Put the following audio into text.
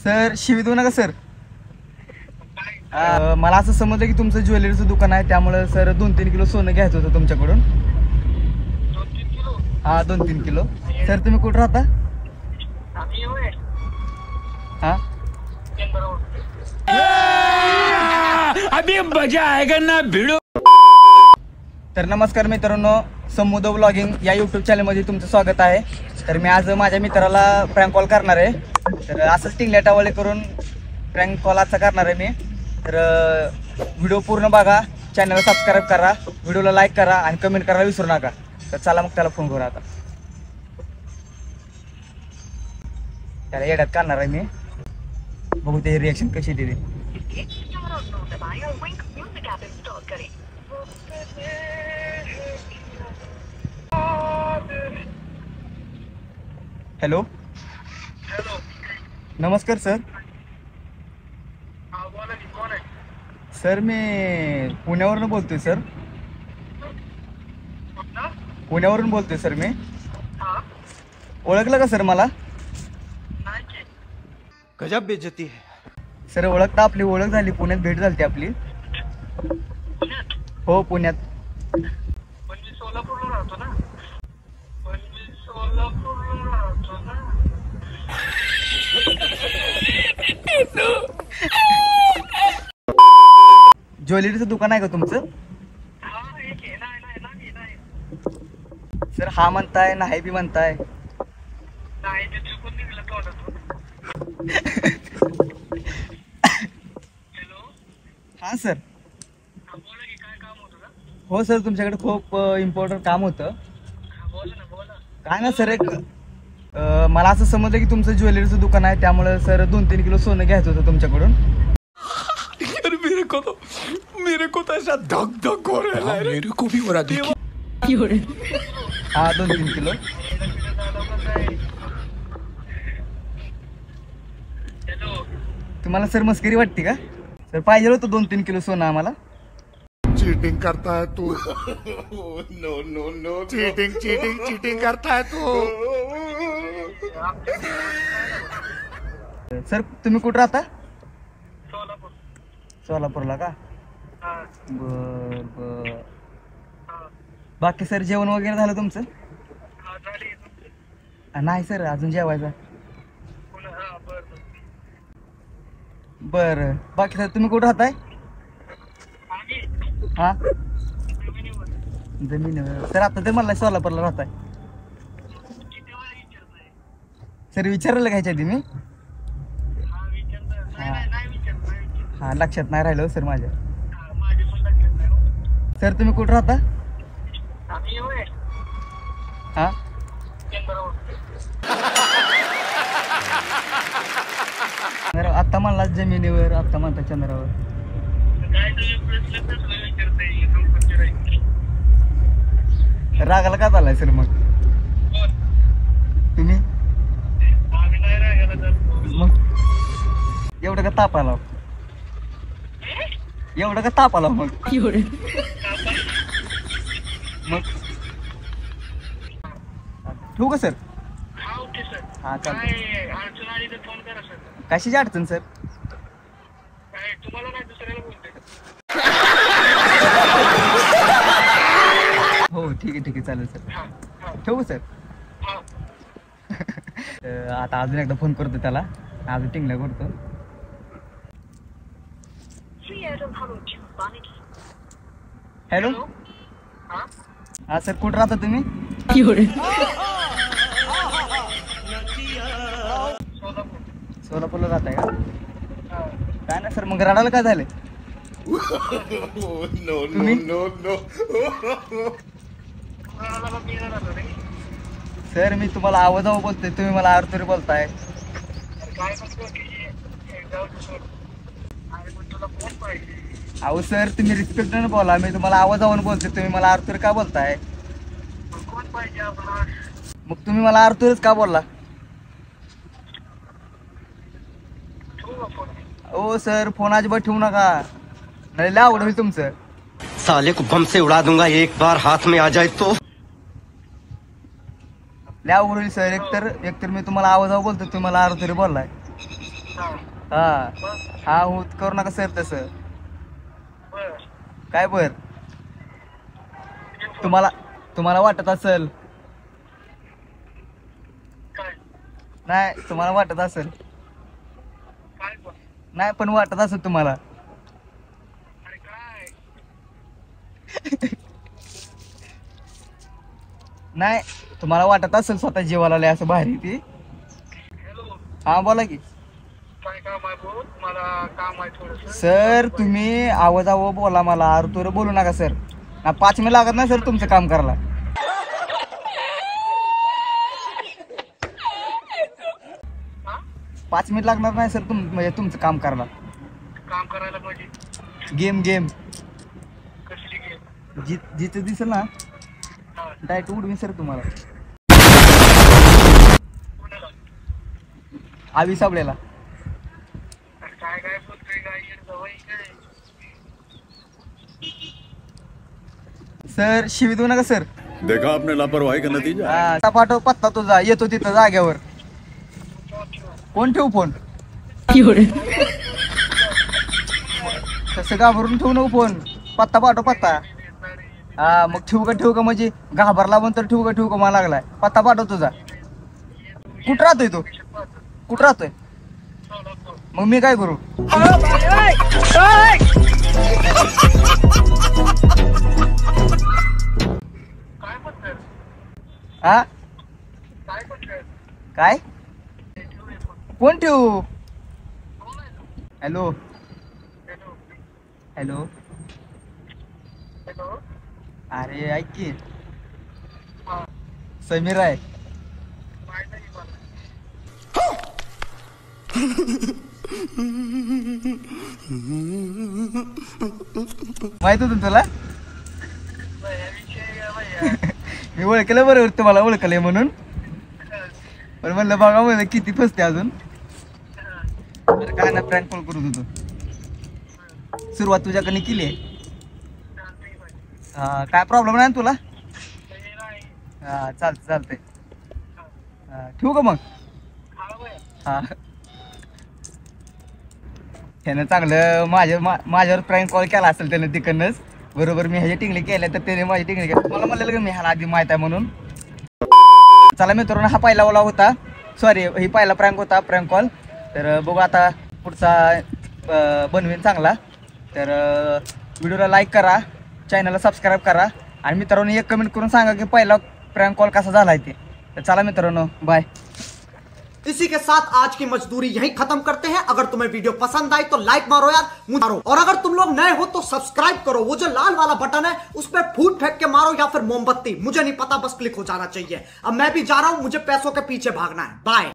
Sir शिवी देऊ नका सर. मला असं समजलं की तुमचं ज्वेलरीचं दुकान आहे, त्यामुळे सर 2-3 किलो सोनं घ्यायचं होतं तुमच्याकडून. 2-3 किलो? हा 2-3 किलो. सर तुम्ही कुठं राहता? आम्ही होय हा अभी मजा आएगा ना भिड़ो. तर नमस्कार मित्रांनो, समुद्र ब्लॉगिंग या यूट्यूब चॅनलमध्ये तुमचं स्वागत आहे. तर मी आज माझ्या मित्राला प्रँक कॉल करणार आहे. तर असंच टिंगल्या टावळे करून प्रँक कॉल आजचा करणार आहे मी. तर व्हिडिओ पूर्ण बघा, चॅनलला सबस्क्राईब करा, व्हिडिओला लाईक करा आणि कमेंट करायला विसरू नका. तर चला मग त्याला फोन करू. आता त्याला येड्यात करणार आहे मी, बघू ते रिॲक्शन कशी देते. Hello hello. नमस्कार सर. हा बोला की, कोण आहे? सर मी पुण्यावरून बोलतोय सर. कुठला? पुण्यावरून बोलतोय सर मी. हा ओळखलं का सर मला? नाही की. गजब बेइज्जती है. सर ओळखता, आपली ओळख झाली, पुण्यात भेट झाली आपली. पुण्यात? हो पुण्यात. पण मी सोलापूरला राहतो ना. ज्वेलरीचं दुकान आहे का तुमचं? हा एक आहे. नाही. सर हा म्हणताय, नाही बी म्हणताय. नाही ते चुकून निघालं तोंडातून. हॅलो. हां सर. हा बोला की, काय काम होतं का? हो सर, तुमच्याकडे खूप इम्पॉर्टंट काम होतं. हा बोला ना. काय ना सर, एक मला असं समजलं की तुमचं ज्वेलरीचं दुकान आहे, त्यामुळे सर 2-3 किलो सोनं घ्यायचं होतं तुमच्याकडून. मेरे को तो ऐसा धक धक हो रहा है. मेरे को भी हो रहा है. हा 2-3 किलो. हॅलो. तुम्हाला सर मस्करी वाटते का? सर पाहिजे होतं 2-3 किलो सोनं आम्हाला. चीटिंग करता है तू. No no no. चीटिंग करता है तू. सर तुम्ही कुठं राहता? सोलापूर. सोलापूरला का? हा बर. हा बाकी सर जेवण वगैरे झालं तुमचं? हा झाली. नाही सर, अजून जेवायचं. पुन्हा हा बरं. बरं. बाकी सर तुम्ही कुठं राहताय? आम्ही हा जमिनीवर. जमीन. सर आता तर मला सोलापूरला राहताय. किती वेळा विचारताय? सर विचारलं घ्यायच्या आधी मी. हा विचारलं. नाही विचारलं. हा लक्षात नाही राहिलं सर माझ्या. हा माझे पण लक्षात नाही हो. सर तुम्ही कुठं राहता? आम्ही होय हा चंद्रावर. आत्ता म्हणला जमिनीवर, आत्ता म्हणता चंद्रावर. काय तुम्ही प्रश्न कसला विचारताय? कंपनीचे राहील. रागाला का चाललाय सर मग कोण? तुम्ही? आम्ही नाही राहायला जात. मग एवढं का ताप आला? एवढं का ताप आला मग? मग ठेवू का सर? हा ओके सर. हा चालतं. काय अडचण आली तर फोन करा सर. कशाची अडचण सर? काय तुम्हाला नाही दुसऱ्याला बोलतोय. हो ठीक आहे चालेल सर. हा हा ठेवू सर? हा. आता अजून एकदा फोन करतो त्याला, अजून टिंगल्या करतो. हॅलो. हा हा सर कुठं राहता तुम्ही? सोलापूर. सोलापूरला राहताय का? हा. काय ना सर, मग रडायला काय झालं? नो तुम्ही? No no. कोणाला बघ येणार आलं रे. सर मी तुम्हाला आवाजावर बोलतोय, तुम्ही मला आरतुरी बोलताय. अरे काय म्हणतो की जाऊ दे सोड. अरे पण तुला कोण पाहिजे? अहो सर तुम्ही रिस्पेक्टने बोला, मी तुम्हाला आवाजावर बोलतोय, तुम्ही मला आरतुरी का बोलताय? कोण पाहिजे आपला? मग तुम्ही मला आरतुरीच का बोलला? ठेवू का फोन? ओ सर फोन अजिबात ठेवू नका, नाही लय आवड होईल तुमचं. साले को बम से उड़ा दूंगा एक बार हाथ में आ जाए तो. लय आवड होईल सर. एकतर मी तुम्हाला आवाजावर बोलतोय, तुम्ही मला आरतुरी बोललाय. हा हा मग हा हो करू नका सर तसं. बर काय बर तुम्हाला वाटत असेल. काय नाही तुम्हाला वाटत असेल. काय पण नाही पण वाटत असेल तुम्हाला. अरे काय नाही तुम्हाला वाटत असेल स्वतः जीवाला लय असं भारी ती. हॅलो हा बोला की काय काम आहे भाऊ मला काम आहे थोडस सर. तुम्ही आवाज बोला मला अरे बोलू नका सर. 5 मिनिट लागत नाही सर तुमचं काम करायला. हा 5 मिनिट लागणार नाही सर म्हणजे तुमचं काम करायला. काम करायला पाहिजे गेम कसली गेम जिथं दिसेल ना हा डायरेक्ट उडवीन सर तुम्हाला. कोणाला आवी साबळेला. अरे काय काय बोलतोय काय येत जवळ काय सर शिवी देऊ नका सर. देखा आपने लापरवाही का नतीजा हा पाठव पत्ता तुझा येतो तिथं जाग्यावर. कोण ठेवू फोन तसं घाबरून ठेवू नको फोन. पत्ता पाठव पत्ता. हा मग ठेवू का म्हणजे घाबरला पण तर ठेवू का मला लागलाय. पत्ता पाठव तुझा. कुठं राहतोय तो कुठं राहतोय मग मी काय करू. काय म्हणतोय हा काय म्हणतोय काय कोण ठेवू. हॅलो हॅलो हॅलो हॅलो अरे ऐक की हा समीर आहे. माहित नाही मला माहित होतं तुला. भैया विषय भैया मी ओळखलं बरोबर तुम्हाला ओळखलंय म्हणून. पण म्हणलं बघा म्हणलं किती फसते अजून. अरे काय ना प्रँक कॉल करत होतो. सुरुवात तुझ्याकडे केली आहे. हा काय प्रॉब्लेम नाही ना तुला. हा चालतंय. हा ठेवू का मग. हा त्यानं चांगलं माझ्यावर प्रँक कॉल केला असेल त्यानं तिकडनंच. बरोबर मी ह्याच्या टिंगली केल्या तर त्याने माझी टिंगली केली. मला म्हणलेलं की मी ह्याला आधी माहित आहे म्हणून. चला मित्रांनो हा पहिला ओला होता. सॉरी ही पहिला प्रँक होता प्रँक कॉल. तर बघू आता पुढचा बनवेन चांगला. तर व्हिडिओला लाईक करा चॅनलला सबस्क्राईब करा आणि मित्रांनो एक कमेंट करून सांगा की पहिला प्रँक कॉल कसा झाला आहे ते. तर चला मित्रांनो बाय. इसी के साथ आज की मजदूरी यहीं खत्म करते हैं। अगर तुम्हें वीडियो पसंद आई तो लाइक मारो यार, मारो। और अगर तुम लोग नए हो तो सब्सक्राइब करो। वो जो लाल वाला बटन है उस पर फूट फेंक के मारो या फिर मोमबत्ती, मुझे नहीं पता, बस क्लिक हो जाना चाहिए। अब मैं भी जा रहा हूं, मुझे पैसों के पीछे भागना है। बाय।